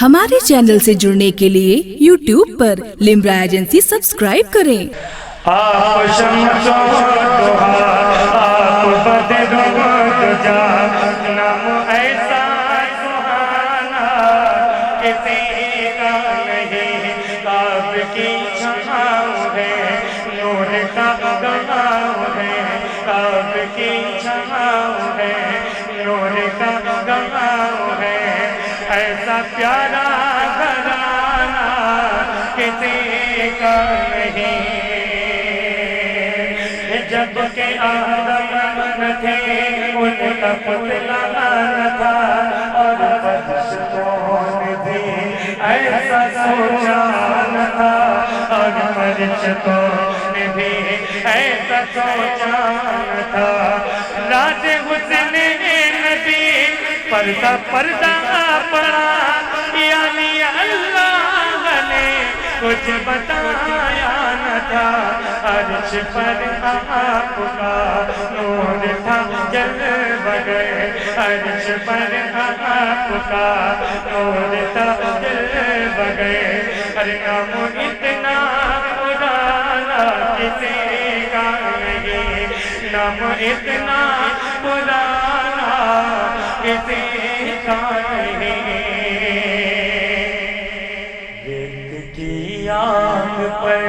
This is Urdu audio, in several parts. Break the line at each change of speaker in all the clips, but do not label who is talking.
ہمارے چینل سے جڑنے کے لیے YouTube پر لمرا ایجنسی سبسکرائب کریں۔
آپ شمس و ضحا، آپ بدر و دجا، نام ایسا سہانا کسی کا نہیں، آپ کی چھاؤں ہے، نور کا گواہ ہے، آپ کی چھاؤں ہے، نور کا گواہ ہے، ایسا پیارا گھرانہ کسی کا نہیں۔ جب کہ آدم نہ تھے ان کا پتلا نہ تھا، اور فرشتوں نے بھی ایسا سوچا نہ تھا، اور فرشتوں نے بھی ایسا سوچا نہ تھا۔ راز حسن نبی پردہ پردہ پڑا، یعنی اللہ نے کچھ بتایا نہ تھا۔ عرش پر آپ کا نور تھا جلوہ گئے، عرش پر آپ کا نور تھا جلوہ گئے۔ ارے نام اتنا پرانا کسی کا نہیں، نام اتنا پرانا کسی کا نہیں۔ ریت کی آگ پر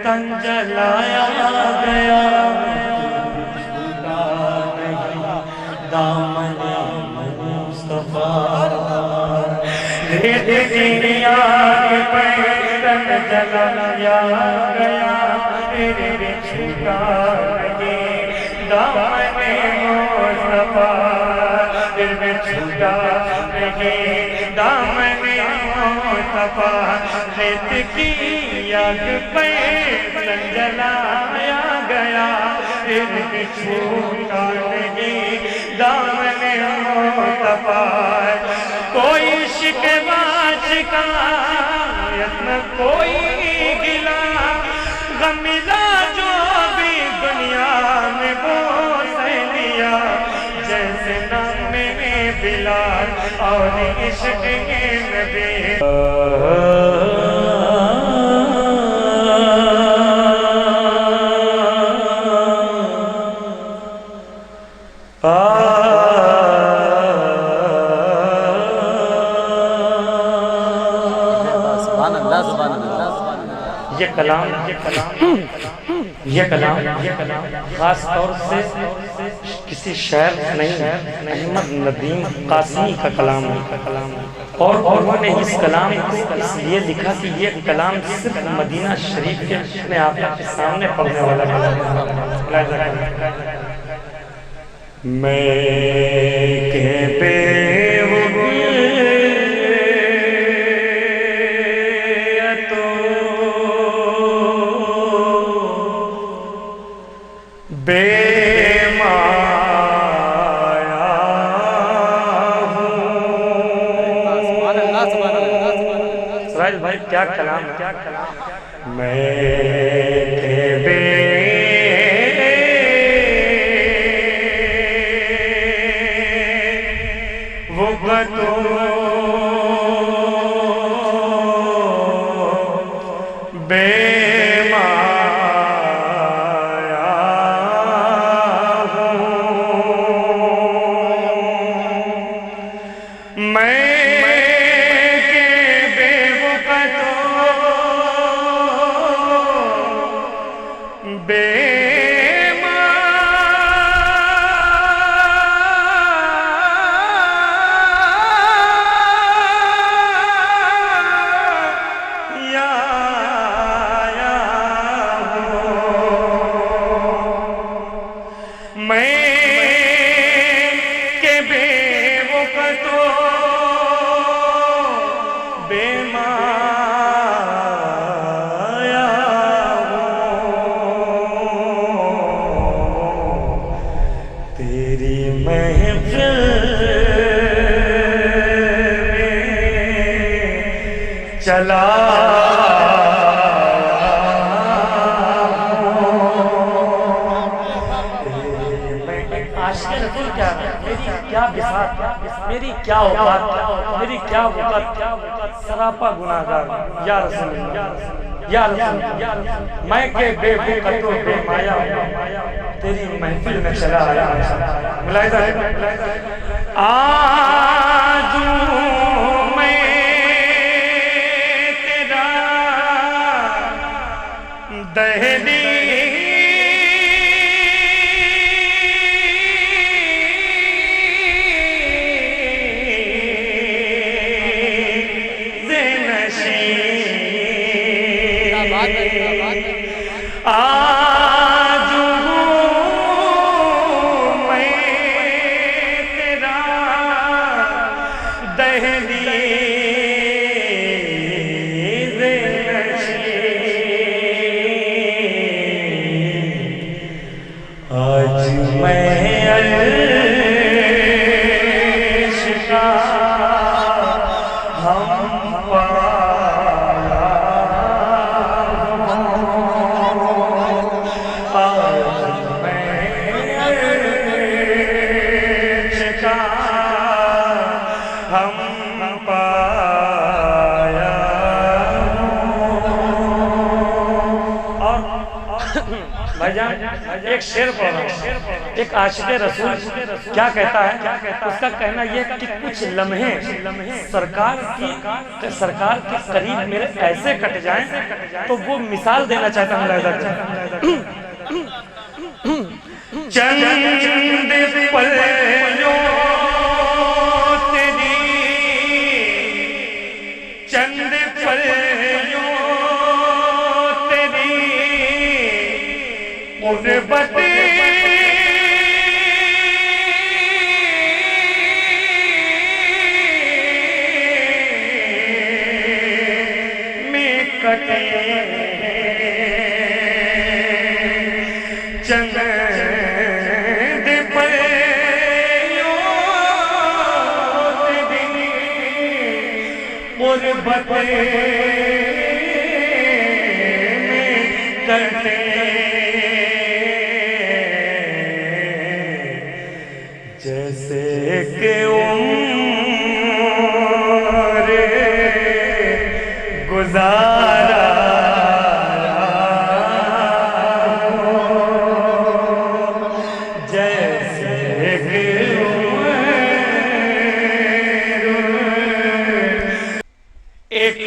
تن جلایا گیا، چھوٹا نہیں دامن مصطفیٰ۔ ریت کی آگ پر تن جلایا گیا، پھر چھوٹا نہیں دامن مصطفیٰ، پھر چھوٹا نہیں دامن مصطفیٰ۔ ریت کی آگ پر تن جلایا گیا، پھر چھوٹا نہیں دامن مصطفیٰ۔ کوئی شکوہ شکایت نہ کوئی گلا، غم ملا جو بھی دنیا میں وہ سہ لیا، جیسے نام میں بلال اور عشق نبی۔ یہ کلام خاص طور سے کسی شاعر نہیں ہے، احمد ندیم قاسمی کا کلام ہے، اور انہوں نے اس کلام کو اس لیے لکھا کہ یہ کلام صرف مدینہ شریف میں آپ کے سامنے پڑھنے والا کلام ہے۔ میں کہ بے بھائی کیا کلام ہے، میں کہ بے وقتوں بے چلا عاشق رسول کیا بساط میری کیا اوقات، میری کیا وقت، سراپا گناہگار یا رسول اللہ، یا رسول اللہ، میں کہ بے وقت و بے مایا تیری محفل میں چلا آیا. ملاحظہ ہے آج میں تیرا دہلی آج میں تیرا دہلیز نشین، آج میں عرش کا ہم پایا ایک شعر پڑھ رہا ہوں. ایک عاشق رسول کیا کہتا ہے، اس کا کہنا یہ کہ کچھ لمحے سرکار کے قریب میرے ایسے کٹ جائیں تو وہ مثال دینا چاہتا ہوں. چند پلوں تیری، چند پلوں تیری غربت میں کٹے، چند پلوں تیری غربت میں کٹے، جیسے کہ عمر گزارا جیسے کہ ایک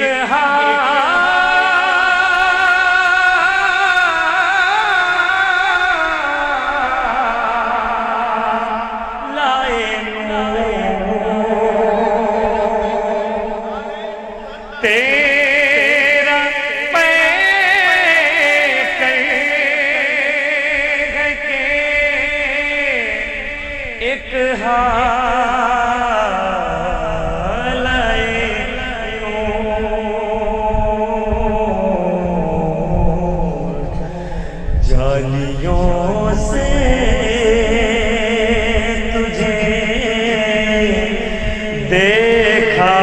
تیرا پہ کہے کہ ایک حال جالیوں سے تجھے دیکھا،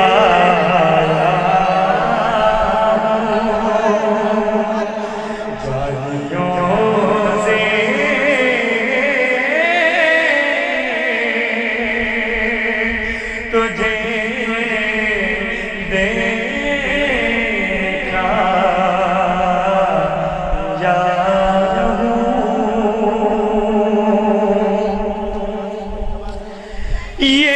تجھے دیکھا یا یہ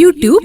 YouTube